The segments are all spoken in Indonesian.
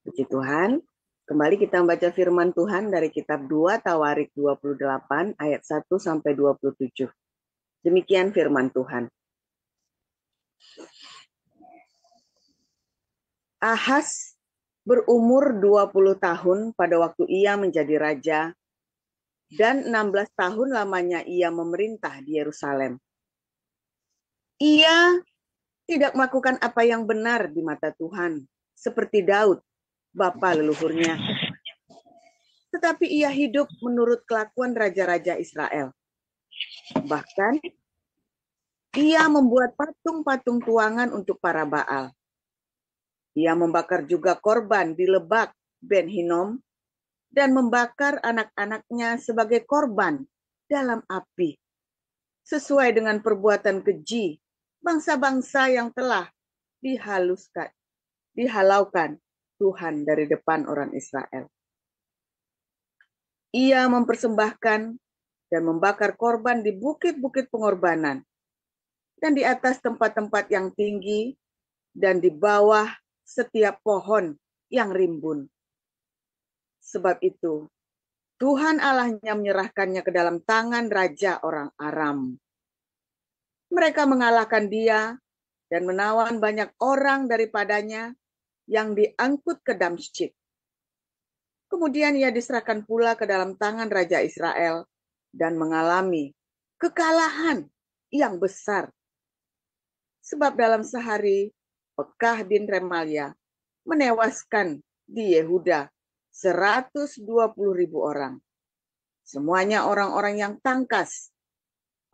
Puji Tuhan, kembali kita membaca firman Tuhan dari kitab 2 Tawarik 28 ayat 1 sampai 27. Demikian firman Tuhan. Ahaz berumur 20 tahun pada waktu ia menjadi raja, dan 16 tahun lamanya ia memerintah di Yerusalem. Ia tidak melakukan apa yang benar di mata Tuhan, seperti Daud, bapa leluhurnya. Tetapi ia hidup menurut kelakuan raja-raja Israel. Bahkan, ia membuat patung-patung tuangan untuk para Baal. Ia membakar juga korban di Lebak Ben Hinnom dan membakar anak-anaknya sebagai korban dalam api, sesuai dengan perbuatan keji bangsa-bangsa yang telah dihalaukan Tuhan dari depan orang Israel. Ia mempersembahkan dan membakar korban di bukit-bukit pengorbanan dan di atas tempat-tempat yang tinggi dan di bawah setiap pohon yang rimbun. Sebab itu, Tuhan Allahnya menyerahkannya ke dalam tangan raja orang Aram. Mereka mengalahkan dia dan menawan banyak orang daripadanya yang diangkut ke Damsyik. Kemudian ia diserahkan pula ke dalam tangan Raja Israel dan mengalami kekalahan yang besar. Sebab dalam sehari, Pekah bin Remalia menewaskan di Yehuda 120.000 orang. Semuanya orang-orang yang tangkas,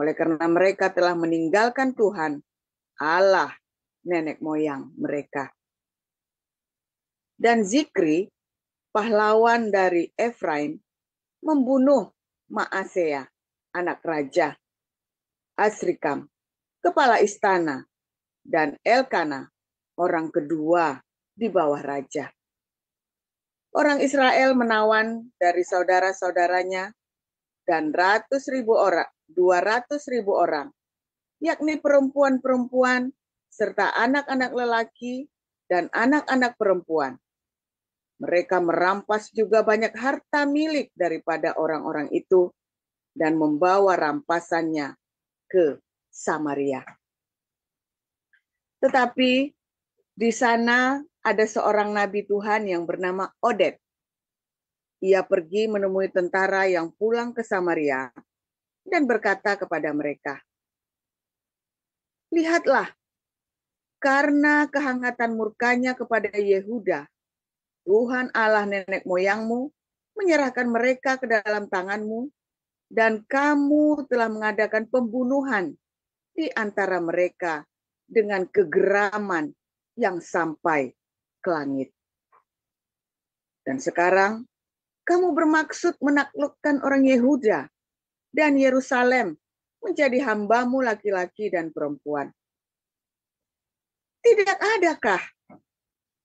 oleh karena mereka telah meninggalkan Tuhan, Allah nenek moyang mereka. Dan Zikri, pahlawan dari Efraim, membunuh Maasea, anak raja, Asrikam, kepala istana, dan Elkana, orang kedua di bawah raja. Orang Israel menawan dari saudara-saudaranya dan 200.000 orang, yakni perempuan-perempuan serta anak-anak lelaki dan anak-anak perempuan. Mereka merampas juga banyak harta milik daripada orang-orang itu dan membawa rampasannya ke Samaria. Tetapi di sana ada seorang nabi Tuhan yang bernama Oded. Ia pergi menemui tentara yang pulang ke Samaria dan berkata kepada mereka, "Lihatlah, karena kehangatan murkanya kepada Yehuda, Tuhan Allah nenek moyangmu menyerahkan mereka ke dalam tanganmu, dan kamu telah mengadakan pembunuhan di antara mereka dengan kegeraman yang sampai ke langit. Dan sekarang kamu bermaksud menaklukkan orang Yehuda dan Yerusalem menjadi hambamu laki-laki dan perempuan. Tidak adakah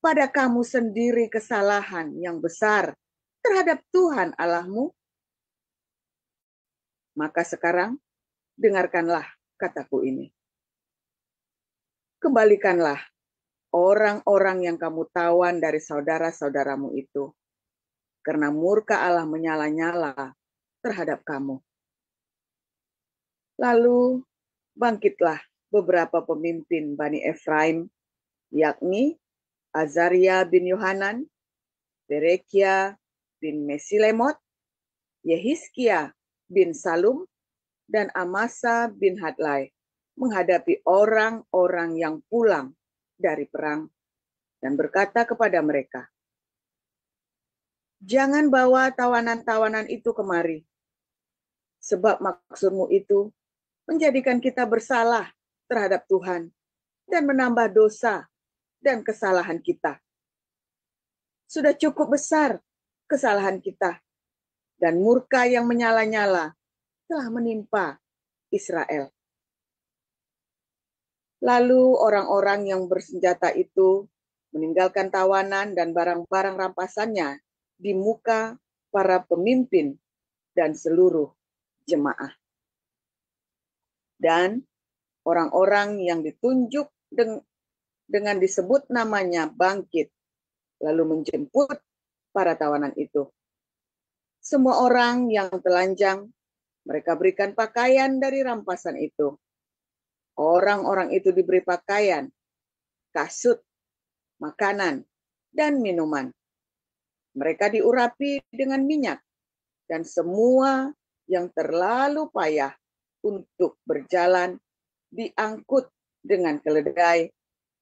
pada kamu sendiri kesalahan yang besar terhadap Tuhan Allahmu? Maka sekarang dengarkanlah kataku ini. Kembalikanlah orang-orang yang kamu tawan dari saudara-saudaramu itu, karena murka Allah menyala-nyala terhadap kamu. Lalu bangkitlah beberapa pemimpin Bani Efraim, yakni Azaria bin Yohanan, Berekia bin Mesilemot, Yehizkia bin Salum, dan Amasa bin Hadlai, menghadapi orang-orang yang pulang dari perang dan berkata kepada mereka, "Jangan bawa tawanan-tawanan itu kemari, sebab maksudmu itu menjadikan kita bersalah terhadap Tuhan dan menambah dosa dan kesalahan kita. Sudah cukup besar kesalahan kita, dan murka yang menyala-nyala telah menimpa Israel." Lalu orang-orang yang bersenjata itu meninggalkan tawanan dan barang-barang rampasannya di muka para pemimpin dan seluruh jemaah. Dan orang-orang yang ditunjuk dengan disebut namanya bangkit lalu menjemput para tawanan itu. Semua orang yang telanjang, mereka berikan pakaian dari rampasan itu. Orang-orang itu diberi pakaian, kasut, makanan, dan minuman. Mereka diurapi dengan minyak, dan semua yang terlalu payah untuk berjalan diangkut dengan keledai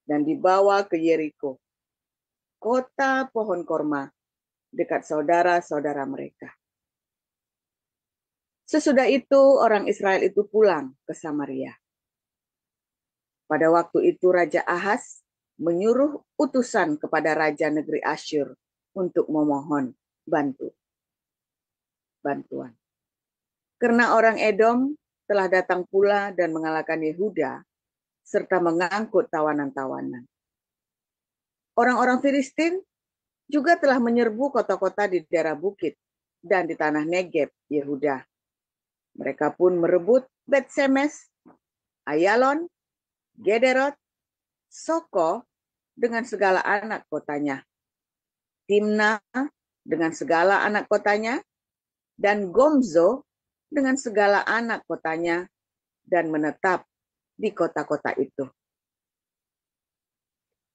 dan dibawa ke Yeriko, kota pohon korma dekat saudara-saudara mereka. Sesudah itu orang Israel itu pulang ke Samaria. Pada waktu itu Raja Ahaz menyuruh utusan kepada Raja negeri Asyur untuk memohon bantuan. Karena orang Edom telah datang pula dan mengalahkan Yehuda serta mengangkut tawanan-tawanan. Orang-orang Filistin juga telah menyerbu kota-kota di daerah bukit dan di tanah Negeb Yehuda. Mereka pun merebut Bet-Semes, Ayalon, Gederot, Soko dengan segala anak kotanya, Timna dengan segala anak kotanya, dan Gomzo dengan segala anak kotanya, dan menetap di kota-kota itu.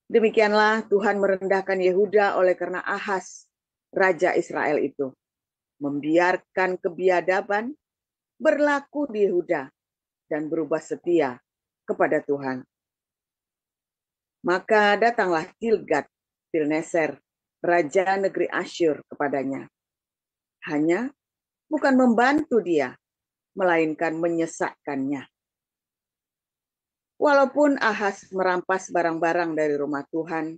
Demikianlah Tuhan merendahkan Yehuda oleh karena Ahaz, Raja Israel itu, membiarkan kebiadaban berlaku di Yehuda dan berubah setia kepada Tuhan. Maka datanglah Tilgat-Pilneser, Raja negeri Asyur kepadanya. Hanya bukan membantu dia, melainkan menyesatkannya. Walaupun Ahaz merampas barang-barang dari rumah Tuhan,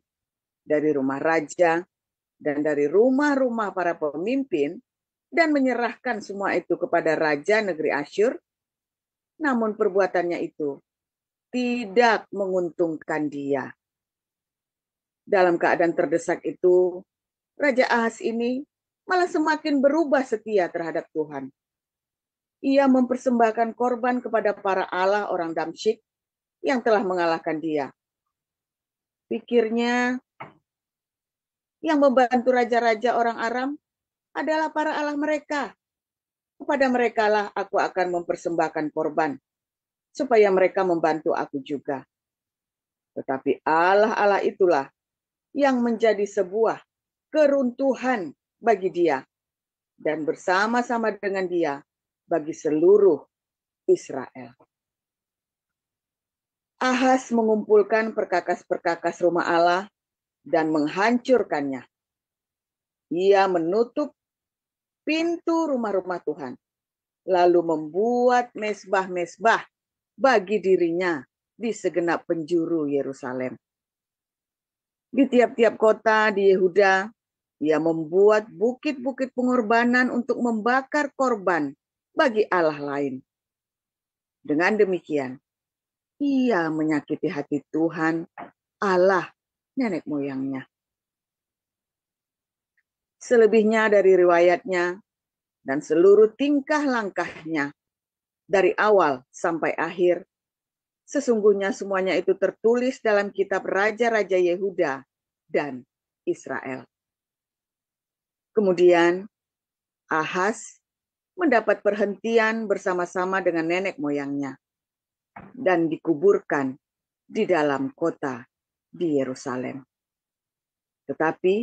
dari rumah raja, dan dari rumah-rumah para pemimpin, dan menyerahkan semua itu kepada Raja negeri Asyur, namun perbuatannya itu tidak menguntungkan dia. Dalam keadaan terdesak itu, Raja Ahaz ini malah semakin berubah setia terhadap Tuhan. Ia mempersembahkan korban kepada para allah orang Damsyik yang telah mengalahkan dia. Pikirnya, yang membantu raja-raja orang Aram adalah para allah mereka. Kepada merekalah aku akan mempersembahkan korban, supaya mereka membantu aku juga. Tetapi allah-allah itulah yang menjadi sebuah keruntuhan bagi dia, dan bersama-sama dengan dia bagi seluruh Israel. Ahaz mengumpulkan perkakas-perkakas rumah Allah dan menghancurkannya. Ia menutup pintu rumah-rumah Tuhan, lalu membuat mesbah-mesbah bagi dirinya di segenap penjuru Yerusalem. Di tiap-tiap kota di Yehuda, ia membuat bukit-bukit pengorbanan untuk membakar korban bagi allah lain. Dengan demikian, ia menyakiti hati Tuhan, Allah nenek moyangnya. Selebihnya dari riwayatnya dan seluruh tingkah langkahnya, dari awal sampai akhir, sesungguhnya semuanya itu tertulis dalam kitab Raja-Raja Yehuda dan Israel. Kemudian Ahaz mendapat perhentian bersama-sama dengan nenek moyangnya dan dikuburkan di dalam kota di Yerusalem. Tetapi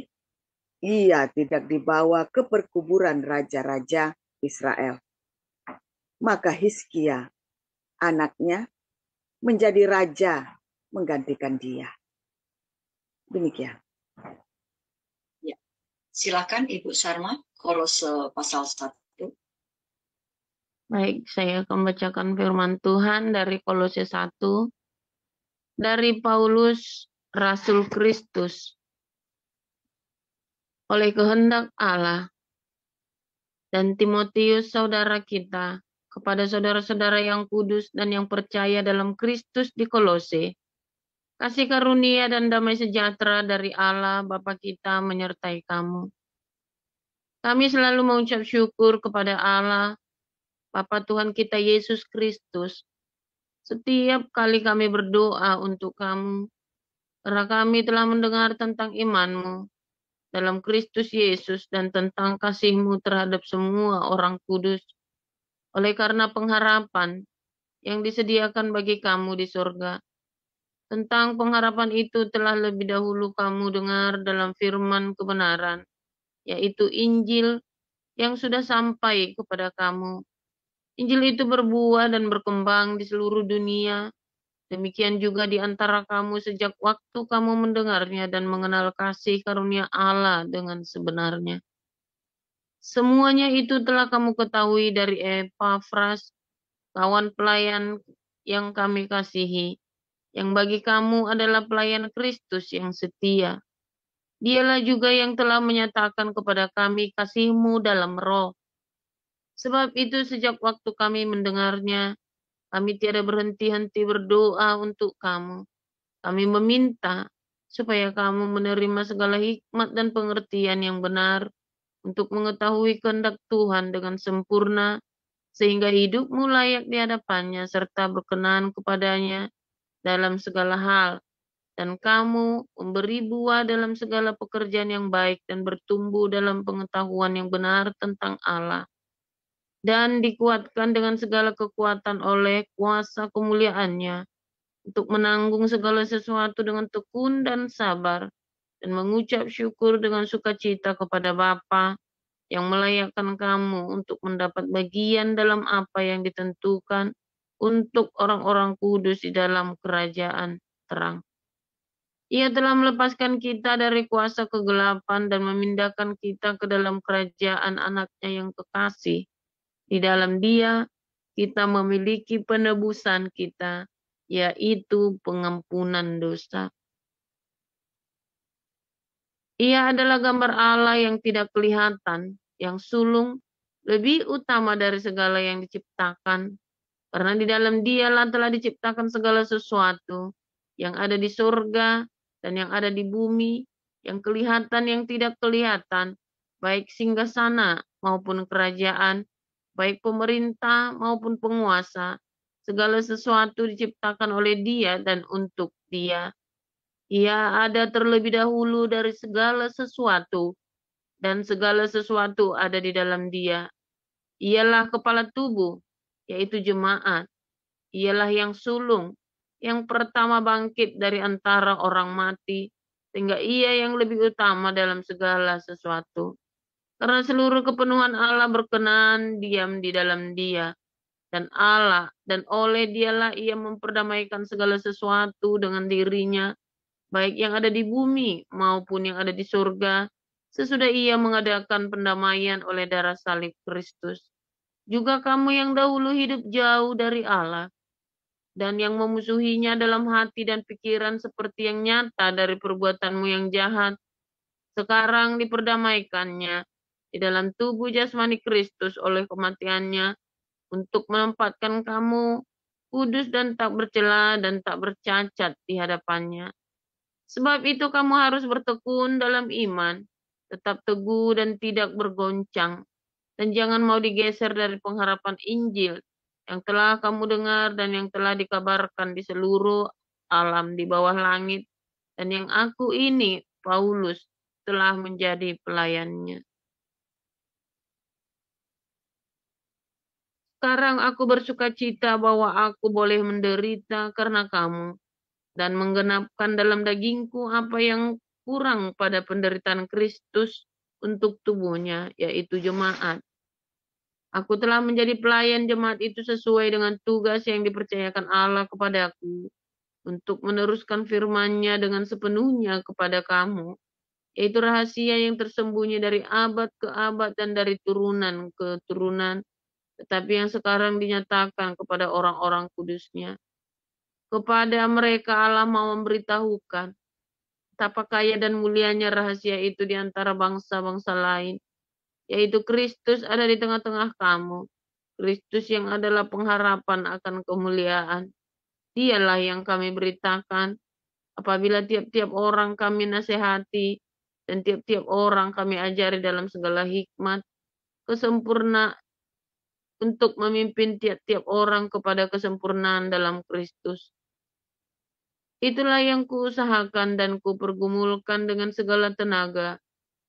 ia tidak dibawa ke perkuburan raja-raja Israel. Maka Hizkia, anaknya, menjadi raja menggantikan dia. Demikian. Ya. Silakan Ibu Sarma, Kolose pasal 1. Baik, saya akan membacakan firman Tuhan dari Kolose 1. Dari Paulus, Rasul Kristus. Oleh kehendak Allah, dan Timotius saudara kita, kepada saudara-saudara yang kudus dan yang percaya dalam Kristus di Kolose, kasih karunia dan damai sejahtera dari Allah Bapa kita menyertai kamu. Kami selalu mengucap syukur kepada Allah, Bapa Tuhan kita Yesus Kristus, setiap kali kami berdoa untuk kamu, karena kami telah mendengar tentang iman-Mu dalam Kristus Yesus dan tentang kasih-Mu terhadap semua orang kudus, oleh karena pengharapan yang disediakan bagi kamu di surga. Tentang pengharapan itu telah lebih dahulu kamu dengar dalam firman kebenaran, yaitu Injil yang sudah sampai kepada kamu. Injil itu berbuah dan berkembang di seluruh dunia. Demikian juga di antara kamu sejak waktu kamu mendengarnya dan mengenal kasih karunia Allah dengan sebenarnya. Semuanya itu telah kamu ketahui dari Epafras, kawan pelayan yang kami kasihi, yang bagi kamu adalah pelayan Kristus yang setia. Dialah juga yang telah menyatakan kepada kami kasih-Mu dalam roh. Sebab itu sejak waktu kami mendengarnya, kami tiada berhenti-henti berdoa untuk kamu. Kami meminta supaya kamu menerima segala hikmat dan pengertian yang benar untuk mengetahui kehendak Tuhan dengan sempurna, sehingga hidupmu layak di hadapannya serta berkenan kepadanya dalam segala hal, dan kamu memberi buah dalam segala pekerjaan yang baik dan bertumbuh dalam pengetahuan yang benar tentang Allah, dan dikuatkan dengan segala kekuatan oleh kuasa kemuliaannya untuk menanggung segala sesuatu dengan tekun dan sabar, dan mengucap syukur dengan sukacita kepada Bapa yang melayakkan kamu untuk mendapat bagian dalam apa yang ditentukan untuk orang-orang kudus di dalam kerajaan terang. Ia telah melepaskan kita dari kuasa kegelapan dan memindahkan kita ke dalam kerajaan anaknya yang kekasih. Di dalam Dia, kita memiliki penebusan kita, yaitu pengampunan dosa. Ia adalah gambar Allah yang tidak kelihatan, yang sulung, lebih utama dari segala yang diciptakan. Karena di dalam Dialah telah diciptakan segala sesuatu, yang ada di surga dan yang ada di bumi, yang kelihatan yang tidak kelihatan, baik singgasana maupun kerajaan, baik pemerintah maupun penguasa. Segala sesuatu diciptakan oleh Dia dan untuk Dia. Ia ada terlebih dahulu dari segala sesuatu, dan segala sesuatu ada di dalam Dia. Ialah kepala tubuh, yaitu jemaat. Ialah yang sulung, yang pertama bangkit dari antara orang mati, sehingga Ia yang lebih utama dalam segala sesuatu. Karena seluruh kepenuhan Allah berkenan diam di dalam Dia, dan Allah, dan oleh Dialah Ia memperdamaikan segala sesuatu dengan dirinya, baik yang ada di bumi maupun yang ada di surga, sesudah Ia mengadakan pendamaian oleh darah salib Kristus. Juga kamu yang dahulu hidup jauh dari Allah, dan yang memusuhinya dalam hati dan pikiran seperti yang nyata dari perbuatanmu yang jahat, sekarang diperdamaikannya di dalam tubuh jasmani Kristus oleh kematiannya, untuk menempatkan kamu kudus dan tak bercela dan tak bercacat di hadapannya. Sebab itu kamu harus bertekun dalam iman, tetap teguh dan tidak bergoncang, dan jangan mau digeser dari pengharapan Injil yang telah kamu dengar dan yang telah dikabarkan di seluruh alam di bawah langit, dan yang aku ini, Paulus, telah menjadi pelayannya. Sekarang aku bersukacita bahwa aku boleh menderita karena kamu, dan menggenapkan dalam dagingku apa yang kurang pada penderitaan Kristus untuk tubuhnya, yaitu jemaat. Aku telah menjadi pelayan jemaat itu sesuai dengan tugas yang dipercayakan Allah kepadaku, untuk meneruskan firman-Nya dengan sepenuhnya kepada kamu, yaitu rahasia yang tersembunyi dari abad ke abad dan dari turunan ke turunan, tetapi yang sekarang dinyatakan kepada orang-orang kudus-Nya. Kepada mereka Allah mau memberitahukan betapa kaya dan mulianya rahasia itu di antara bangsa-bangsa lain, yaitu Kristus ada di tengah-tengah kamu. Kristus yang adalah pengharapan akan kemuliaan. Dialah yang kami beritakan apabila tiap-tiap orang kami nasihati dan tiap-tiap orang kami ajari dalam segala hikmat, kesempurnaan untuk memimpin tiap-tiap orang kepada kesempurnaan dalam Kristus. Itulah yang kuusahakan dan kupergumulkan dengan segala tenaga,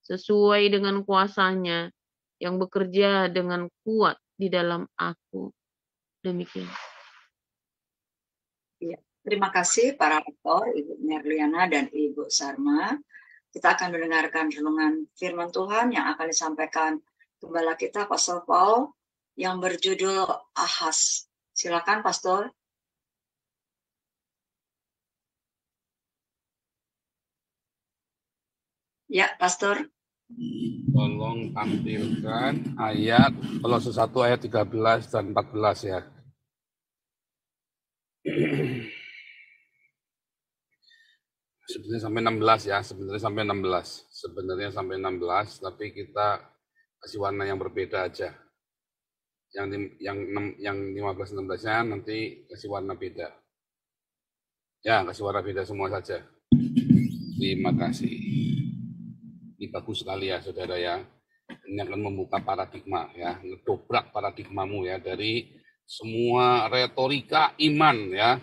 sesuai dengan kuasa-Nya yang bekerja dengan kuat di dalam aku. Demikian. Ya, terima kasih para rektor, Ibu Merliana dan Ibu Sarma. Kita akan mendengarkan renungan firman Tuhan yang akan disampaikan Gembala kita, Pastor Paul, yang berjudul Ahas. Silakan, Pastor. Ya, Pastor. Tolong tampilkan ayat Kolose 1 ayat 13 dan 14 ya. Sebenarnya sampai 16 ya, sebenarnya sampai 16, tapi kita kasih warna yang berbeda aja. Yang 15-16-nya nanti kasih warna beda. Ya, kasih warna beda semua saja. Terima kasih. Ini bagus sekali ya, saudara ya. Ini akan membuka paradigma ya, ngedobrak paradigmamu ya dari semua retorika iman ya.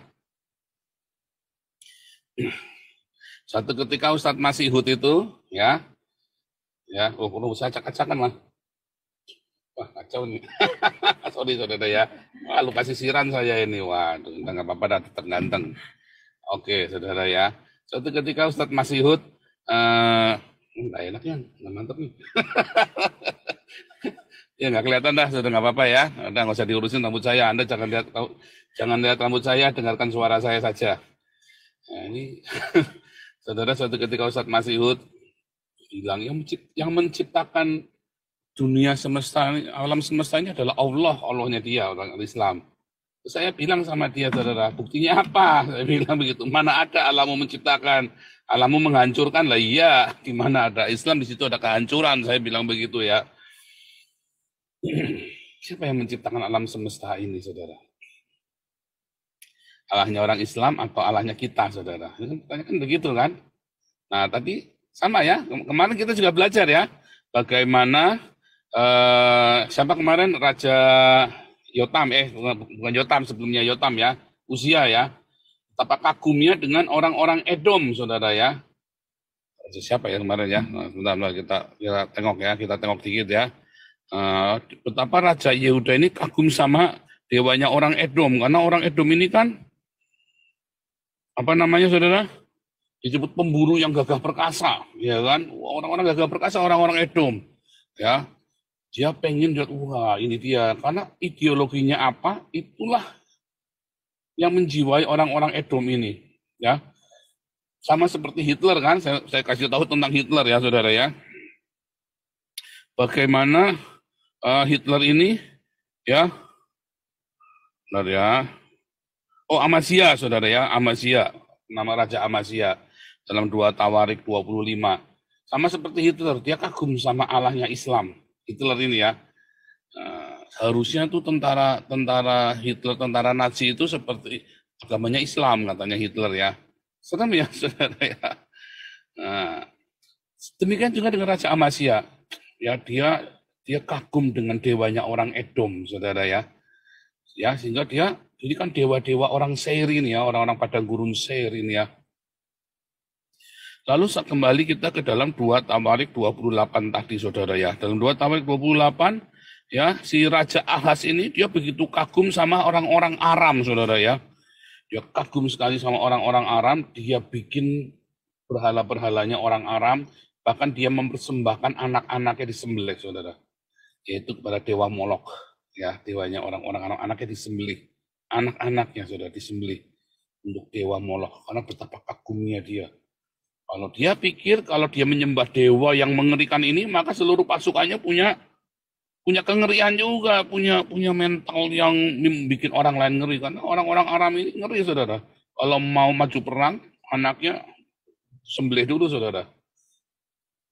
Satu ketika Ustadz Masihud itu ya, saya acak-acakan lah. Wah kacau nih. Sorry saudara ya. Wah, lu kasih siran saya ini. Waduh, nggak apa-apa, tetap ganteng. Oke saudara ya. Satu ketika Ustadz Masihud nggak enak ya, nggak mantep nih. Ya nggak kelihatan dah, sudah nggak apa-apa ya. Udah nggak usah diurusin rambut saya. Anda jangan lihat rambut saya, dengarkan suara saya saja. Nah, ini saudara, suatu ketika Ustadz Masihud bilang yang menciptakan dunia semesta, alam semesta ini adalah Allah, Allahnya dia, orang Islam. Saya bilang sama dia, saudara, buktinya apa? Saya bilang begitu. Mana ada Allahmu menciptakan, Allahmu menghancurkan lah, iya. Di mana ada Islam, di situ ada kehancuran. Saya bilang begitu ya. Siapa yang menciptakan alam semesta ini, saudara? Allahnya orang Islam atau Allahnya kita, saudara? Ini kan begitu kan? Nah, tadi sama ya. Kemarin kita juga belajar ya, bagaimana siapa kemarin Raja Yotam, bukan Yotam, sebelumnya Yotam ya, Uzia ya. Betapa kagumnya dengan orang-orang Edom, saudara ya. Siapa ya kemarin ya? Nah, sebentar kita tengok ya, kita tengok dikit ya. Betapa Raja Yehuda ini kagum sama dewanya orang Edom, karena orang Edom ini kan apa namanya, saudara? Disebut pemburu yang gagah perkasa, ya kan? Orang-orang gagah perkasa, orang-orang Edom, ya. Dia pengen lihat, wah ini dia, karena ideologinya apa, itulah yang menjiwai orang-orang Edom ini, ya. Sama seperti Hitler kan, saya kasih tahu tentang Hitler ya, saudara ya. Bagaimana Hitler ini, ya, benar ya. Oh, Amasya, saudara ya, Amasya, nama Raja Amasya dalam 2 Tawarik 25. Sama seperti Hitler, dia kagum sama Allahnya Islam. Hitler ini ya, harusnya tuh tentara Hitler, tentara Nazi itu seperti agamanya Islam katanya Hitler ya. Serem ya saudara ya. Nah, demikian juga dengan Raja Amasya, ya dia kagum dengan dewanya orang Edom, saudara ya. Ya sehingga dia ini kan dewa-dewa orang Seir ini ya, orang-orang padang gurun Seir ini ya. Lalu kembali kita ke dalam 2 Tawarik 28 tadi, saudara ya. Dalam 2 Tawarik 28, ya, si Raja Ahaz ini dia begitu kagum sama orang-orang Aram, saudara ya. Dia kagum sekali sama orang-orang Aram, dia bikin berhala-berhalanya orang Aram, bahkan dia mempersembahkan anak-anaknya disembelih, saudara. Yaitu kepada dewa Molok, ya, dewanya orang-orang Aram, anaknya disembelih. Anak-anaknya, saudara, disembelih untuk dewa Molok, karena betapa kagumnya dia. Kalau dia pikir kalau dia menyembah dewa yang mengerikan ini, maka seluruh pasukannya punya kengerian juga, punya mental yang bikin orang lain ngeri. Karena orang-orang Aram ini ngeri, saudara. Kalau mau maju perang, anaknya sembelih dulu, saudara.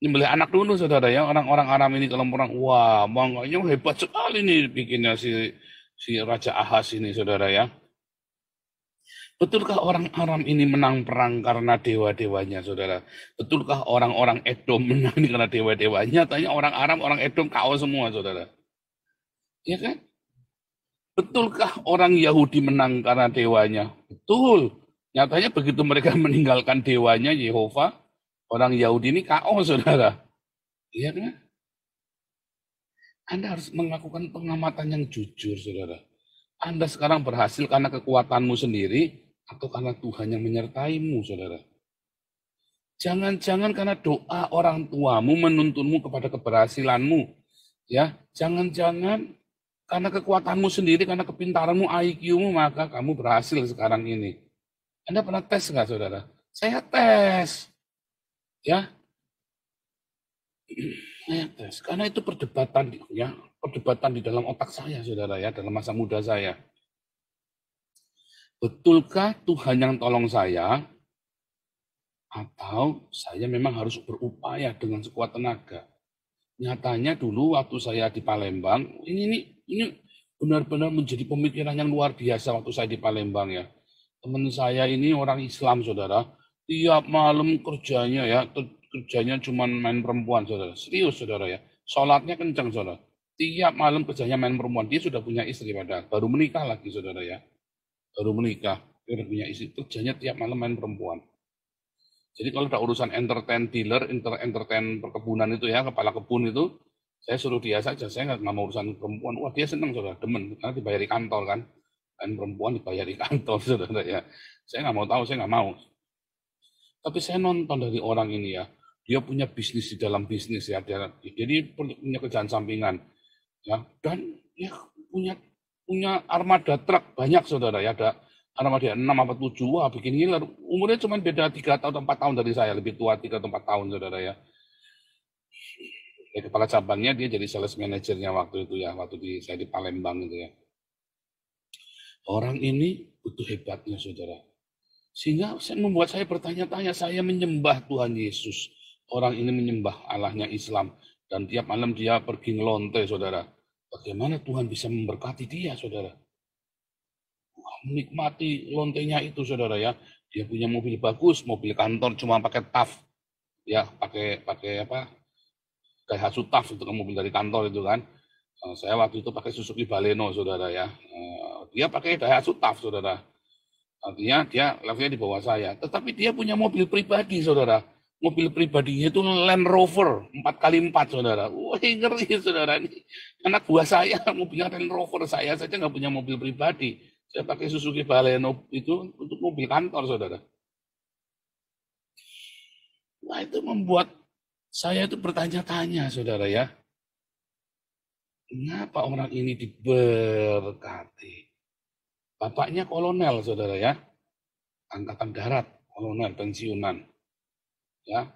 Nyembelih anak dulu, saudara ya. Orang-orang Aram ini kalau perang, wah, makanya hebat sekali nih bikinnya si Raja Ahaz ini, saudara ya. Betulkah orang Aram ini menang perang karena dewa-dewanya, saudara? Betulkah orang-orang Edom menang karena dewa-dewanya? Tanya orang Aram, orang Edom kau semua, saudara. Ya kan? Betulkah orang Yahudi menang karena dewanya? Betul. Nyatanya begitu mereka meninggalkan dewanya, Yehova, orang Yahudi ini KO, saudara. Iya kan? Anda harus melakukan pengamatan yang jujur, saudara. Anda sekarang berhasil karena kekuatanmu sendiri atau karena Tuhan yang menyertaimu, saudara. Jangan-jangan karena doa orang tuamu menuntunmu kepada keberhasilanmu. Ya, jangan-jangan karena kekuatanmu sendiri, karena kepintaranmu, IQ-mu, maka kamu berhasil sekarang ini. Anda pernah tes nggak, saudara? Saya tes. Ya, saya tes. Karena itu perdebatan, ya, perdebatan di dalam otak saya, saudara, ya, dalam masa muda saya. Betulkah Tuhan yang tolong saya, atau saya memang harus berupaya dengan sekuat tenaga? Nyatanya dulu waktu saya di Palembang, ini benar-benar menjadi pemikiran yang luar biasa waktu saya di Palembang, ya. Teman saya ini orang Islam, saudara. Tiap malam kerjanya cuma main perempuan, saudara. Serius, saudara, ya. Sholatnya kencang, saudara. Tiap malam kerjanya main perempuan. Dia sudah punya istri padahal. Baru menikah lagi, saudara, ya. Baru menikah. Dia sudah punya istri. Kerjanya tiap malam main perempuan. Jadi kalau ada urusan entertain dealer, entertain perkebunan itu, ya, kepala kebun itu, saya suruh dia saja. Saya nggak mau urusan perempuan. Wah, dia senang, saudara. Demen. Karena dibayar di kantor, kan. Dan perempuan dibayar di kantor, saudara, ya. Saya nggak mau tahu, saya nggak mau. Tapi saya nonton dari orang ini, ya. Dia punya bisnis di dalam bisnis, ya. Jadi punya kerjaan sampingan, ya. Dan ya punya armada truk banyak, saudara, ya. Ada armada 6 apa 7, wah bikin ngiler. Umurnya cuma beda 3 atau 4 tahun dari saya, lebih tua 3 atau 4 tahun, saudara, ya. Kepala cabangnya dia jadi sales manajernya waktu itu, ya. Waktu saya di Palembang itu, ya. Orang ini butuh hebatnya, saudara. Sehingga membuat saya bertanya-tanya, saya menyembah Tuhan Yesus. Orang ini menyembah Allahnya Islam. Dan tiap malam dia pergi ngelonte, saudara. Bagaimana Tuhan bisa memberkati dia, saudara? Menikmati lontenya itu, saudara, ya. Dia punya mobil bagus, mobil kantor cuma pakai TAF. Ya, pakai apa? Daihatsu TAF itu kan mobil dari kantor itu kan. Saya waktu itu pakai Suzuki Baleno, saudara, ya. Dia pakai Daihatsu TAF, saudara. Artinya dia levelnya di bawah saya. Tetapi dia punya mobil pribadi, saudara. Mobil pribadinya itu Land Rover 4x4, saudara. Wah, ngeri, saudara. Ini anak buah saya, mobilnya Land Rover. Saya saja nggak punya mobil pribadi. Saya pakai Suzuki Baleno itu untuk mobil kantor, saudara. Nah, itu membuat saya itu bertanya-tanya, saudara, ya. Kenapa orang ini diberkati? Bapaknya kolonel, saudara, ya. Angkatan darat, kolonel, pensiunan. Ya.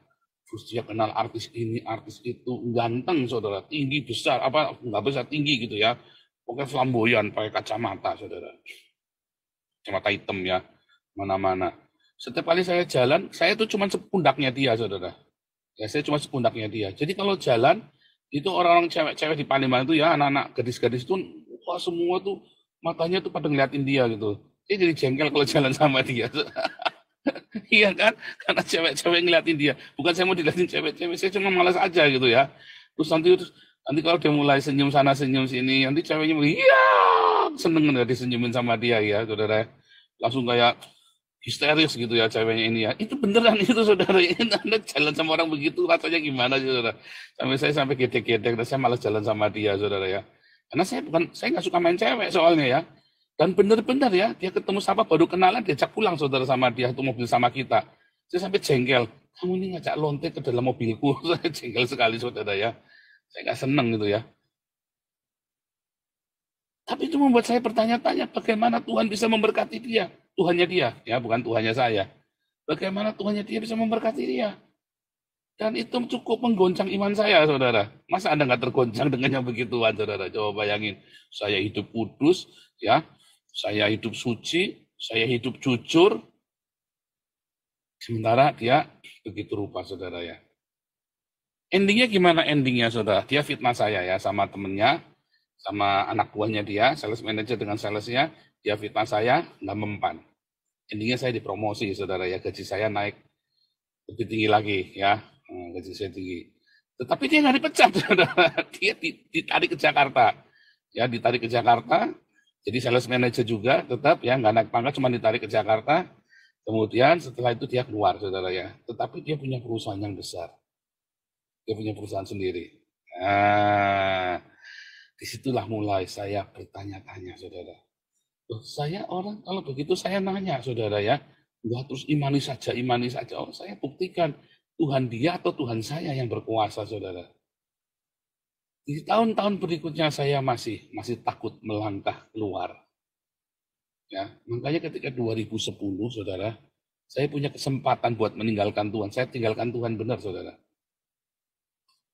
Terus dia kenal artis ini, artis itu, ganteng, saudara. Tinggi, besar, apa, nggak besar, tinggi gitu, ya. Pokoknya flamboyan, pakai kacamata, saudara. Kacamata hitam, ya. Mana-mana. Setiap kali saya jalan, saya itu cuma sepundaknya dia, saudara. Ya, saya cuma sepundaknya dia. Jadi kalau jalan, itu orang-orang cewek-cewek di Palembang itu, ya, anak-anak gadis-gadis itu, wah, semua tuh matanya tuh pada ngeliatin dia gitu. Dia jadi jengkel kalau jalan sama dia. Iya kan? Karena cewek-cewek ngeliatin dia. Bukan saya mau dilihatin cewek-cewek, saya cuma malas aja gitu, ya. Terus nanti kalau dia mulai senyum sana senyum sini, nanti ceweknya iya seneng nggak disenyumin sama dia, ya, saudara. Langsung kayak histeris gitu, ya, ceweknya ini, ya. Itu beneran itu, saudara. Anda jalan sama orang begitu rasanya gimana sih, saudara? Sampai gedek-gedek, dan saya malas jalan sama dia, saudara, ya. Karena saya nggak suka main cewek soalnya, ya. Dan benar-benar, ya, dia ketemu siapa baru kenalan diajak pulang, saudara, sama dia itu mobil sama kita. Saya sampai jengkel. Kamu ini ngajak lonte ke dalam mobilku. Saya jengkel sekali, saudara, ya. Saya nggak seneng gitu, ya. Tapi itu membuat saya bertanya-tanya bagaimana Tuhan bisa memberkati dia. Tuhannya dia, ya, bukan Tuhannya saya. Bagaimana Tuhannya dia bisa memberkati dia. Dan itu cukup menggoncang iman saya, saudara. Masa Anda nggak tergoncang dengan yang begituan, saudara? Coba bayangin, saya hidup kudus, ya, saya hidup suci, saya hidup jujur, sementara dia begitu rupa, saudara, ya. Endingnya gimana endingnya, saudara? Dia fitnah saya, ya, sama temennya, sama anak buahnya dia, sales manager dengan salesnya, dia fitnah saya, nggak mempan. Endingnya saya dipromosi, saudara, ya, gaji saya naik lebih tinggi lagi, ya. Gaji saya tinggi. Tetapi dia nggak dipecat, saudara. Dia ditarik ke Jakarta. Ya, ditarik ke Jakarta. Jadi sales manager juga tetap, ya, nggak naik pangkat, cuma ditarik ke Jakarta. Kemudian setelah itu dia keluar, saudara, ya. Tetapi dia punya perusahaan yang besar. Dia punya perusahaan sendiri. Nah, disitulah mulai saya bertanya-tanya, saudara. Loh, saya orang, kalau begitu saya nanya, saudara ya. Enggak terus imani saja. Oh, saya buktikan Tuhan dia atau Tuhan saya yang berkuasa, saudara. Di tahun-tahun berikutnya saya masih takut melangkah keluar. Ya, makanya ketika 2010, saudara, saya punya kesempatan buat meninggalkan Tuhan. Saya tinggalkan Tuhan benar, saudara.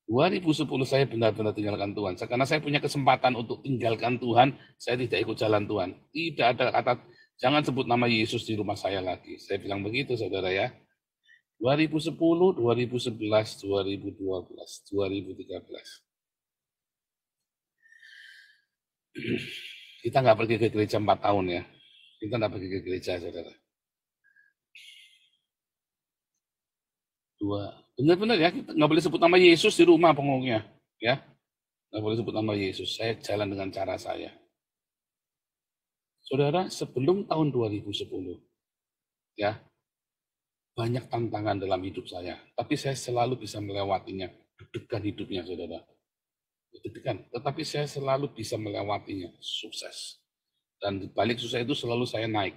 2010 saya benar-benar tinggalkan Tuhan. Karena saya punya kesempatan untuk tinggalkan Tuhan, saya tidak ikut jalan Tuhan. Tidak ada kata, jangan sebut nama Yesus di rumah saya lagi. Saya bilang begitu, saudara ya. 2010, 2011, 2012, 2013. Kita nggak pergi ke gereja 4 tahun ya. Kita nggak pergi ke gereja, saudara. Benar-benar ya, kita nggak boleh sebut nama Yesus di rumah pengomongnya. Ya, nggak boleh sebut nama Yesus. Saya jalan dengan cara saya. Saudara, sebelum tahun 2010, ya, banyak tantangan dalam hidup saya. Tapi saya selalu bisa melewatinya. Deg-degan hidupnya, saudara. Deg-degan. Tetapi saya selalu bisa melewatinya. Sukses. Dan di balik sukses itu selalu saya naik.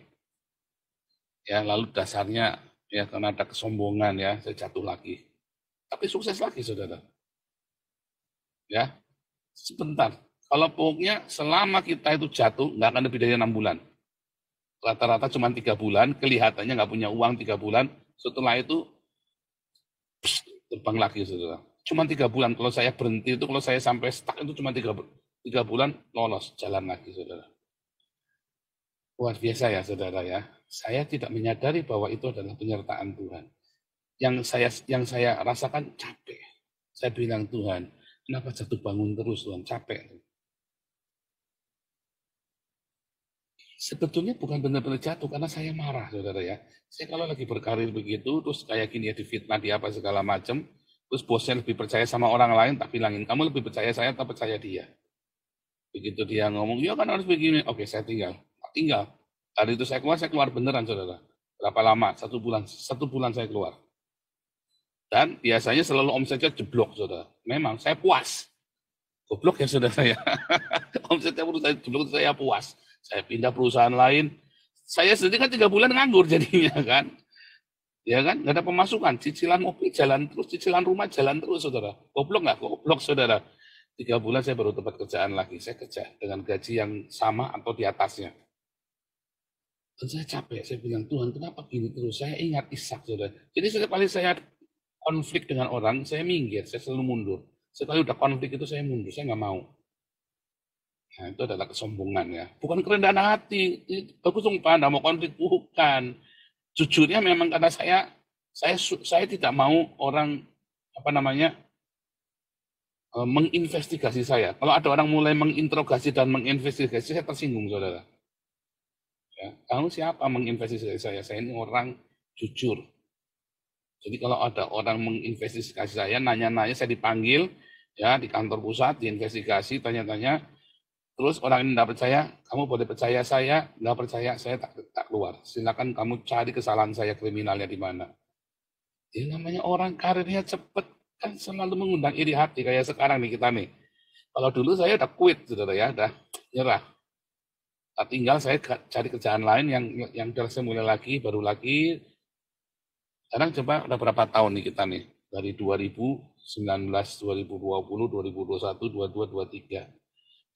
Ya, lalu dasarnya ya karena ada kesombongan ya, saya jatuh lagi. Tapi sukses lagi, saudara. Ya, sebentar. Kalau pokoknya selama kita itu jatuh, nggak akan lebih dari 6 bulan. Rata-rata cuma 3 bulan, kelihatannya nggak punya uang 3 bulan, setelah itu terbang lagi, saudara. Cuma 3 bulan, kalau saya berhenti itu, kalau saya sampai stuck itu cuma 3 bulan, lolos, jalan lagi, saudara. Luar biasa ya, saudara ya. Saya tidak menyadari bahwa itu adalah penyertaan Tuhan. Yang saya rasakan capek. Saya bilang, Tuhan, kenapa jatuh bangun terus, Tuhan? Capek. Sebetulnya bukan benar-benar jatuh, karena saya marah, saudara ya. Saya kalau lagi berkarir begitu, terus kayak gini ya, difitnah, di apa segala macam, terus bosnya lebih percaya sama orang lain, tak bilangin, kamu lebih percaya saya atau percaya dia? Begitu dia ngomong, ya kan harus begini, oke saya tinggal. Hari itu saya keluar beneran, saudara. Berapa lama? 1 bulan. 1 bulan saya keluar. Dan biasanya selalu omsetnya jeblok, saudara. Memang, saya puas. Goblok ya, saudara ya. Omsetnya perusahaan jeblok, saya puas. Saya pindah perusahaan lain. Saya sendiri kan 3 bulan nganggur jadinya kan. Ya kan, nggak ada pemasukan. Cicilan mobil jalan terus, cicilan rumah jalan terus, saudara. Goblok nggak? Goblok, saudara. 3 bulan saya baru dapat kerjaan lagi. Saya kerja dengan gaji yang sama atau di atasnya. Dan saya capek, saya bilang, Tuhan kenapa gini terus? Saya ingat Ishak, saudara. Jadi setiap kali saya konflik dengan orang, saya minggir, saya selalu mundur. Sekali udah konflik itu saya mundur, saya nggak mau. Nah, itu adalah kesombongan ya. Bukan kerendahan hati. Aku sumpah, nggak mau konflik, bukan. Jujurnya memang karena saya tidak mau orang menginvestigasi saya. Kalau ada orang mulai menginterogasi dan menginvestigasi, saya tersinggung, saudara. Ya, kamu siapa menginvestigasi saya? Saya ini orang jujur. Jadi kalau ada orang menginvestigasi saya, nanya-nanya, saya dipanggil ya di kantor pusat, diinvestigasi, tanya-tanya. Terus orang ini tidak percaya, kamu boleh percaya saya, nggak percaya saya tak keluar. Silakan kamu cari kesalahan saya, kriminalnya di mana. Ini namanya orang karirnya cepat, kan selalu mengundang iri hati kayak sekarang nih kita nih. Kalau dulu saya udah quit, saudara ya, udah nyerah. Tinggal saya cari kerjaan lain yang saya mulai lagi, baru lagi. Sekarang coba udah berapa tahun nih kita nih? Dari 2019, 2020, 2021, 22, 23.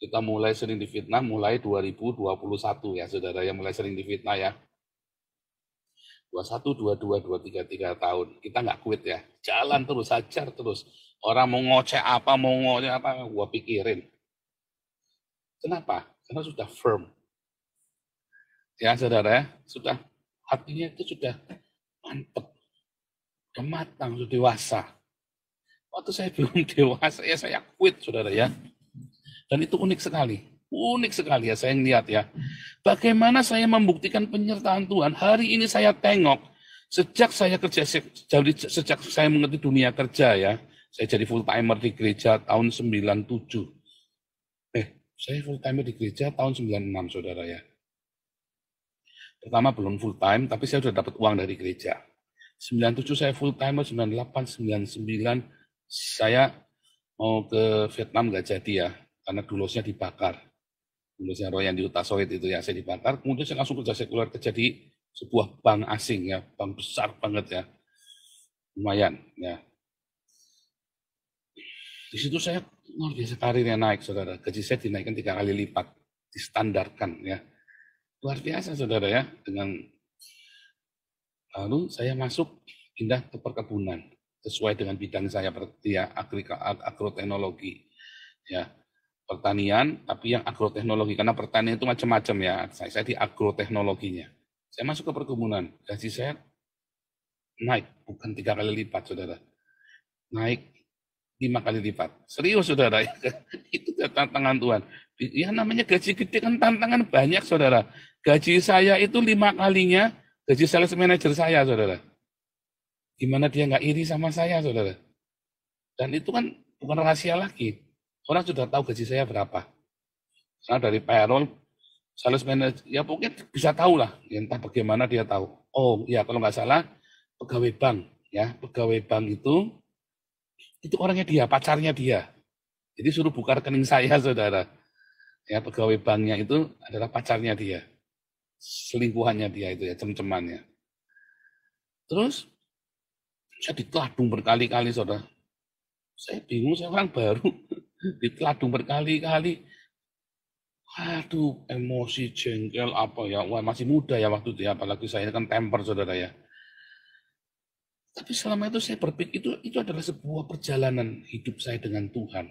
Kita mulai sering difitnah mulai 2021 ya, saudara yang mulai sering difitnah ya. 21, 22, 23, 3 tahun. Kita nggak quit ya. Jalan terus, hajar terus. Orang mau ngoceh apa, gua pikirin. Kenapa? Karena sudah firm. Ya, saudara ya, sudah hatinya itu sudah mantep. Sudah matang, sudah dewasa. Waktu saya belum dewasa, ya saya quit, saudara ya. Dan itu unik sekali ya saya ngeliat ya. Bagaimana saya membuktikan penyertaan Tuhan. Hari ini saya tengok, sejak saya kerja, sejak saya mengerti dunia kerja ya, saya jadi full timer di gereja tahun 97. Saya full timer di gereja tahun 96, saudara ya. Pertama belum full time, tapi saya sudah dapat uang dari gereja. 97 saya full timer, 98, 99, Saya mau ke Vietnam nggak jadi ya, karena dulusnya dibakar. Dulusnya Royan di Utasoit itu ya, saya dibakar. Kemudian saya langsung kerja sekuler, kerja di sebuah bank asing ya, bank besar banget ya, lumayan ya. Di situ saya luar biasa karirnya naik, saudara. Gaji saya dinaikkan 3 kali lipat, distandarkan ya. Luar biasa, saudara ya. Lalu saya masuk pindah ke perkebunan sesuai dengan bidang saya ya, agroteknologi ya, pertanian tapi yang agroteknologi, karena pertanian itu macam-macam ya. Saya di agroteknologinya. Saya masuk ke perkebunan, gaji saya naik bukan 3 kali lipat, saudara, naik 5 kali lipat. Serius, saudara. Itu tantangan Tuhan. Ya namanya gaji gede kan tantangan banyak, saudara. Gaji saya itu 5 kalinya gaji sales manager saya, saudara. Gimana dia nggak iri sama saya, saudara? Dan itu kan bukan rahasia lagi. Orang sudah tahu gaji saya berapa. Karena dari payroll, sales manager, ya pokoknya bisa tahu lah. Ya, entah bagaimana dia tahu. Oh ya, kalau nggak salah, pegawai bank. Ya, pegawai bank itu orangnya dia, pacarnya dia. Jadi suruh buka rekening saya, saudara. Ya, pegawai banknya itu adalah pacarnya dia. Selingkuhannya dia itu ya, cem-cemannya. Terus, saya diteladung berkali-kali, saudara. Saya bingung, saya orang baru. Diteladung berkali-kali. Aduh, emosi, jengkel, apa ya. Wah, masih muda ya waktu itu ya. Apalagi saya kan temper, saudara ya. Tapi selama itu saya berpikir, itu adalah sebuah perjalanan hidup saya dengan Tuhan.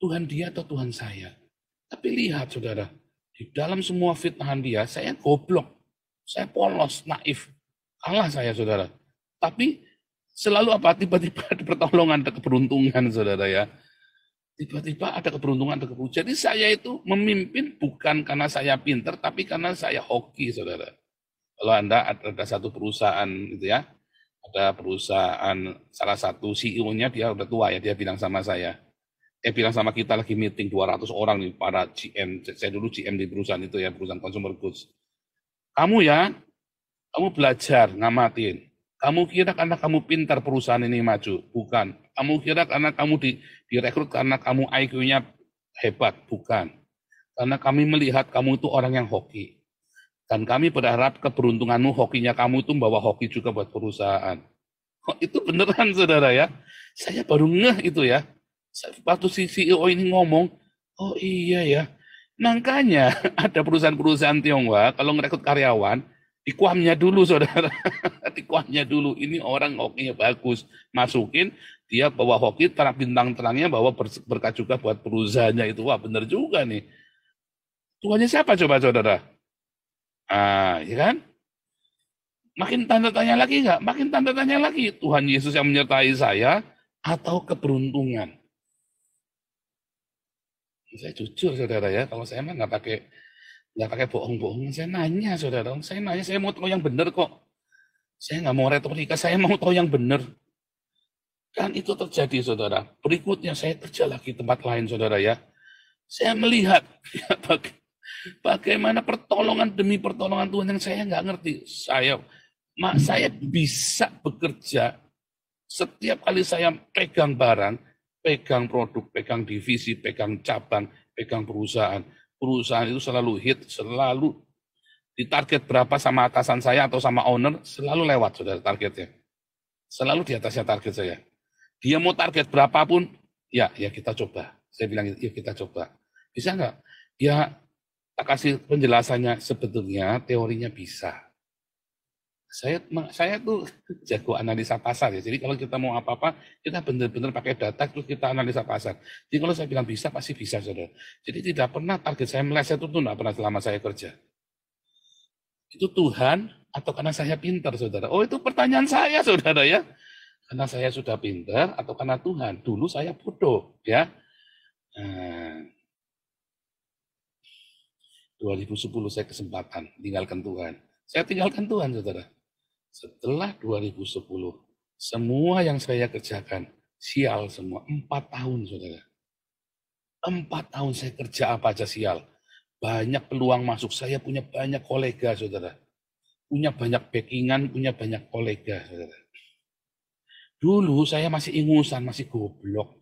Tuhan dia atau Tuhan saya. Tapi lihat, saudara. Di dalam semua fitnahan dia, saya goblok. Saya polos, naif. Kalah saya, saudara. Tapi selalu apa? Tiba-tiba ada pertolongan, ada keberuntungan, saudara ya. Tiba-tiba ada keberuntungan, ada keberuntungan. Jadi saya itu memimpin bukan karena saya pinter, tapi karena saya hoki, saudara. Kalau Anda ada satu perusahaan gitu ya, ada perusahaan, salah satu CEO-nya dia udah tua ya, dia bilang sama saya. Bilang sama kita lagi meeting 200 orang nih, para GM. Saya dulu GM di perusahaan itu ya, perusahaan consumer goods. Kamu belajar, ngamatin. Kamu kira karena kamu pintar perusahaan ini maju? Bukan. Kamu kira karena kamu direkrut karena kamu IQ-nya hebat? Bukan. Karena kami melihat kamu itu orang yang hoki. Dan kami berharap keberuntunganmu, hokinya kamu itu membawa hoki juga buat perusahaan. Oh, itu beneran, saudara ya. Saya baru ngeh itu ya. Waktu si CEO ini ngomong, oh iya ya. Makanya ada perusahaan-perusahaan Tionghoa, kalau ngerekrut karyawan, dikuamnya dulu, saudara. Dikuamnya dulu. Ini orang hokinya bagus. Masukin, dia bawa hoki, bintang-terangnya bawa berkah juga buat perusahaannya itu. Wah, bener juga nih. Tuhannya siapa coba, saudara? Ya kan? Makin tanda tanya lagi nggak? Makin tanda tanya lagi. Tuhan Yesus yang menyertai saya atau keberuntungan? Saya jujur, saudara ya. Kalau saya mah nggak pakai bohong-bohong. Saya nanya, saudara. Saya mau tahu yang benar kok. Saya nggak mau retorika. Saya mau tahu yang benar. Kan itu terjadi, saudara. Berikutnya saya kerja lagi tempat lain, saudara ya. Saya melihat bagaimana pertolongan demi pertolongan Tuhan yang saya nggak ngerti. Saya bisa bekerja setiap kali saya pegang barang, pegang produk, pegang divisi, pegang cabang, pegang perusahaan. Perusahaan itu selalu hit, selalu ditarget berapa sama atasan saya atau sama owner, selalu lewat, saudara, targetnya. Selalu di atasnya target saya. Dia mau target berapapun, ya kita coba. Saya bilang, ya kita coba. Bisa nggak? Ya, tak kasih penjelasannya, sebetulnya teorinya bisa. Saya tuh jago analisa pasar ya. Jadi kalau kita mau apa-apa, kita benar-benar pakai data terus kita analisa pasar. Jadi kalau saya bilang bisa, pasti bisa, saudara. Jadi tidak pernah target saya meleset itu tidak pernah selama saya kerja. Itu Tuhan atau karena saya pintar, saudara? Oh, itu pertanyaan saya, saudara ya. Karena saya sudah pintar atau karena Tuhan? Dulu saya bodoh ya. 2010 saya kesempatan tinggalkan Tuhan. Saya tinggalkan Tuhan, saudara. Setelah 2010, semua yang saya kerjakan, sial semua. 4 tahun, saudara. 4 tahun saya kerja apa aja sial. Banyak peluang masuk. Saya punya banyak kolega, saudara. Punya banyak backingan, punya banyak kolega, saudara. Dulu saya masih ingusan, masih goblok.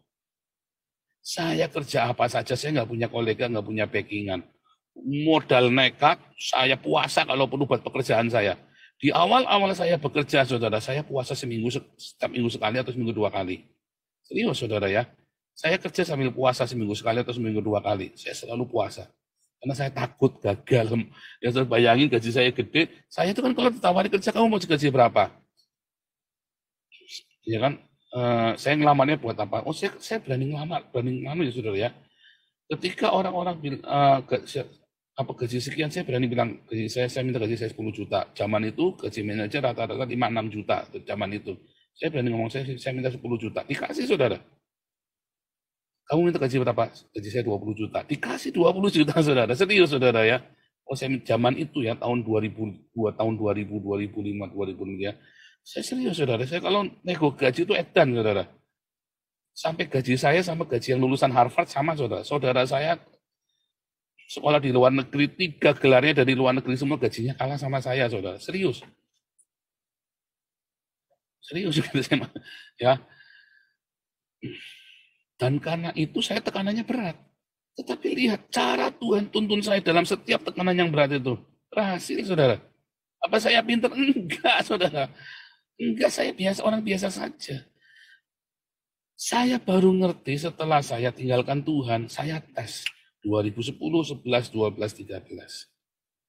Saya kerja apa saja, saya nggak punya kolega, nggak punya backingan. Modal nekat, saya puasa kalau perlu buat pekerjaan saya. Di awal-awal saya bekerja, saudara, saya puasa setiap minggu sekali atau seminggu 2 kali. Serius, saudara ya. Saya kerja sambil puasa seminggu sekali atau seminggu 2 kali. Saya selalu puasa. Karena saya takut gagal. Ya, saudara bayangin gaji saya gede. Saya itu kan kalau ditawari kerja, kamu mau gaji berapa? Ya kan, saya ngelamarnya buat apa? Oh, saya berani ngelamar ya saudara ya. Ketika orang-orang bilang gaji sekian, saya berani bilang gaji saya minta gaji saya 10 juta. Zaman itu gaji manajer rata-rata 5-6 juta zaman itu. Saya berani ngomong saya minta 10 juta. Dikasih saudara. Kamu minta gaji berapa? Gaji saya 20 juta. Dikasih 20 juta saudara. Serius saudara ya. Oh, saya zaman itu ya tahun 2000, tahun 2000, 2005, 2006 ya. Saya serius saudara, saya kalau nego gaji itu edan saudara. Sampai gaji saya sama gaji yang lulusan Harvard sama saudara. Saudara saya sekolah di luar negeri, 3 gelarnya dari luar negeri semua gajinya kalah sama saya saudara. Serius. Serius ya. Dan karena itu saya tekanannya berat. Tetapi lihat cara Tuhan tuntun saya dalam setiap tekanan yang berat itu. Berhasil saudara. Apa saya pintar? Enggak saudara. Enggak, saya orang biasa saja. Saya baru ngerti setelah saya tinggalkan Tuhan, saya tes 2010, 11, 12, 13.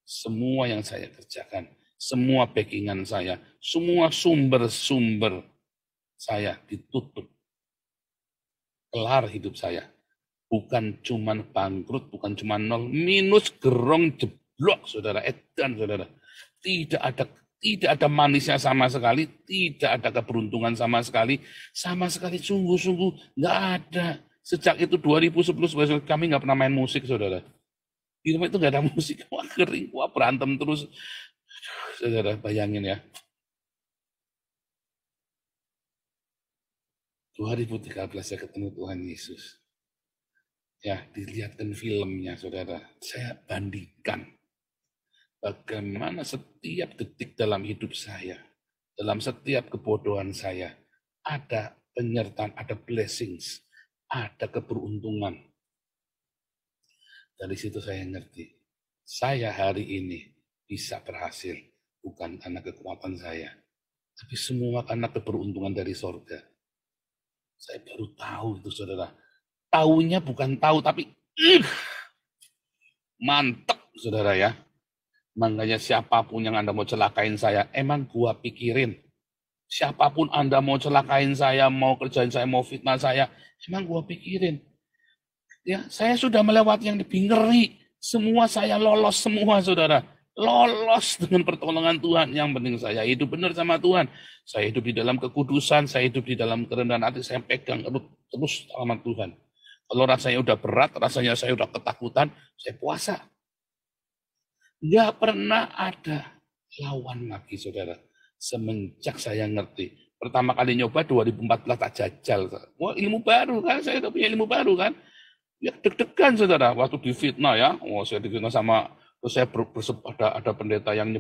Semua yang saya kerjakan, semua backingan saya, semua sumber-sumber saya ditutup. Kelar hidup saya. Bukan cuman bangkrut, bukan cuman nol, minus, gerong, jeblok, saudara, edan, saudara. Tidak ada manisnya sama sekali, tidak ada keberuntungan sama sekali sungguh-sungguh nggak ada. Sejak itu 2010 kami nggak pernah main musik, saudara. Di rumah itu nggak ada musik, wah kering, wah berantem terus, saudara bayangin ya. 2013 saya ketemu Tuhan Yesus. Ya, dilihatkan filmnya, saudara. Saya bandingkan. Bagaimana setiap detik dalam hidup saya, dalam setiap kebodohan saya, ada penyertaan, ada blessings, ada keberuntungan. Dari situ saya ngerti, saya hari ini bisa berhasil, bukan karena kekuatan saya, tapi semua karena keberuntungan dari sorga. Saya baru tahu itu saudara. Taunya bukan tahu, tapi mantep saudara ya. Makanya siapapun yang Anda mau celakain saya, emang gua pikirin. Siapapun Anda mau celakain saya, mau kerjain saya, mau fitnah saya, emang gua pikirin. Ya, saya sudah melewati yang lebih ngeri. Semua saya lolos semua, saudara. Lolos dengan pertolongan Tuhan. Yang penting saya hidup benar sama Tuhan. Saya hidup di dalam kekudusan, saya hidup di dalam kerendahan hati, saya pegang terus sama Tuhan. Kalau rasanya udah berat, rasanya saya udah ketakutan, saya puasa. Nggak pernah ada lawan lagi, saudara. Semenjak saya ngerti. Pertama kali nyoba 2014 tak jajal. Wah, ilmu baru kan, saya udah punya ilmu baru kan. Ya deg-degan, saudara. Waktu difitnah ya, saya difitnah sama, terus saya ada pendeta yang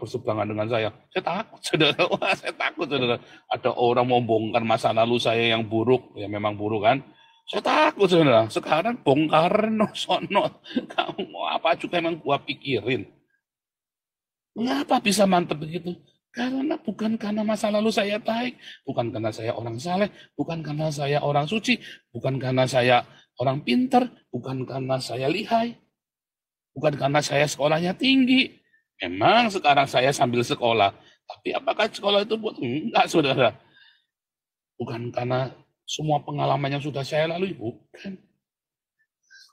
berseberangan dengan saya. Saya takut, saudara. Wah, saya takut, saudara. Ada orang mau bongkar masa lalu saya yang buruk, ya memang buruk kan. Saya takut, saudara. Sekarang bongkar no sono. Kamu mau apa juga emang gua pikirin. Mengapa bisa mantep begitu? Karena bukan karena masa lalu saya baik, bukan karena saya orang saleh, bukan karena saya orang suci, bukan karena saya orang pintar, bukan karena saya lihai, bukan karena saya sekolahnya tinggi. Memang sekarang saya sambil sekolah, tapi apakah sekolah itu buat? Enggak, saudara. Bukan karena semua pengalaman yang sudah saya lalui, bukan.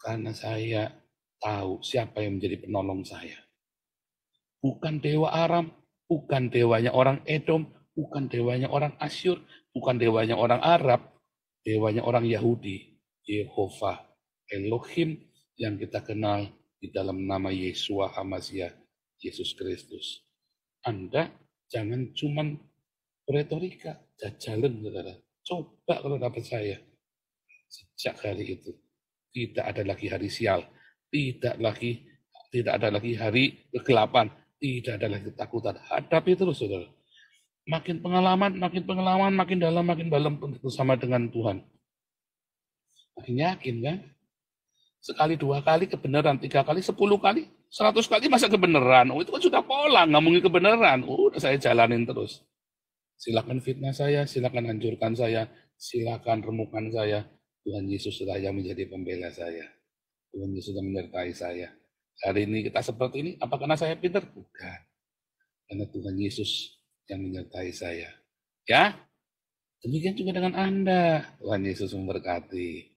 Karena saya tahu siapa yang menjadi penolong saya. Bukan dewa Aram, bukan dewanya orang Edom, bukan dewanya orang Asyur, bukan dewanya orang Arab, dewanya orang Yahudi, Yehova, Elohim yang kita kenal di dalam nama Yeshua HaMashiach, Yesus Kristus. Anda jangan cuman retorika, jajalan, saudara. Coba kalau dapat saya. Sejak hari itu, tidak ada lagi hari sial, tidak ada lagi hari kegelapan, tidak ada lagi ketakutan. Hadapi terus, saudara. makin pengalaman, makin dalam bersama dengan Tuhan. Makin yakin kan? Sekali, 2 kali kebenaran, 3 kali, 10 kali, 100 kali masa kebenaran. Oh, itu kan sudah pola, nggak mungkin kebenaran. Udah saya jalanin terus. Silakan fitnah saya, silakan hancurkan saya, silakan remukan saya. Tuhan Yesus sudah yang menjadi pembela saya. Tuhan Yesus sudah menyertai saya. Hari ini kita seperti ini, apa karena saya pintar? Bukan. Karena Tuhan Yesus yang menyertai saya. Ya, demikian juga dengan Anda. Tuhan Yesus memberkati.